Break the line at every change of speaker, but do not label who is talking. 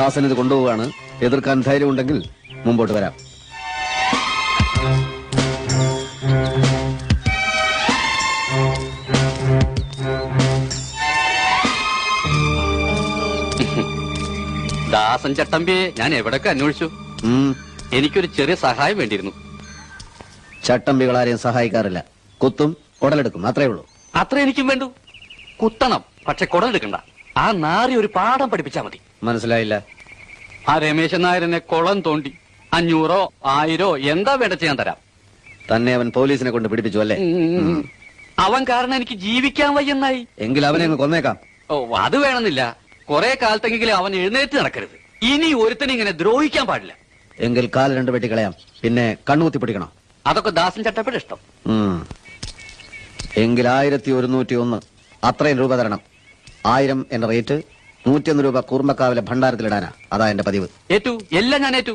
ദാസൻ ഇത് കൊണ്ടുപോവാണ്. എതിർക്കാൻ ധൈര്യമുണ്ടെങ്കിൽ മുമ്പോട്ട് വരാം.
ദാസൻ ചട്ടമ്പിയെ ഞാൻ എവിടൊക്കെ അന്വേഷിച്ചു. എനിക്കൊരു ചെറിയ സഹായം വേണ്ടിയിരുന്നു.
ചട്ടമ്പികളാരെയും സഹായിക്കാറില്ല. കുത്തും കുടലെടുക്കും, അത്രേ ഉള്ളൂ.
അത്ര എനിക്കും വേണ്ടു. കുത്തണം, പക്ഷെ കുടലെടുക്കണ്ട. ആ നാറി ഒരു പാഠം പഠിപ്പിച്ചാ മതി.
മനസ്സിലായില്ല.
ആ രമേശൻ നായരനെ കുളം തോണ്ടി 500 1000 എന്താ വേണ്ട ചെയ്യാൻ തരാം.
തന്നെ അവൻ പോലീസിനെ കൊണ്ട് പിടിപ്പിച്ചു അല്ലേ?
അവൻ കാരണം എനിക്ക് ജീവിക്കാൻ വയ്യെന്നായി.
എങ്കിൽ അവനെ അങ്ങ് കൊന്നേക്കാം.
ഓ, അത് വേണമെന്നില്ല. കുറെ കാലത്തെങ്കിലും അവൻ എഴുന്നേറ്റ് നടക്കരുത്. ഇനി ഒരുത്തനെ ഇങ്ങനെ ദ്രോഹിക്കാൻ പാടില്ല.
എങ്കിൽ കാൽ 2 വെട്ടിക്കളയാം. പിന്നെ കണ്ണുകുത്തി പിടിക്കണം.
അതൊക്കെ ദാസൻ ചട്ടപ്പിയുടെ ഇഷ്ടം.
എങ്കിൽ 1101 അത്രയും രൂപ തരണം. 1000 എന്റെ റേറ്റ്. 101 രൂപ കൂർമ്മക്കാവിലെ ഭണ്ഡാരത്തിലിടാനാ. അതാ എന്റെ പതിവ്.
ഏറ്റു, എല്ലാം ഞാൻ ഏറ്റു.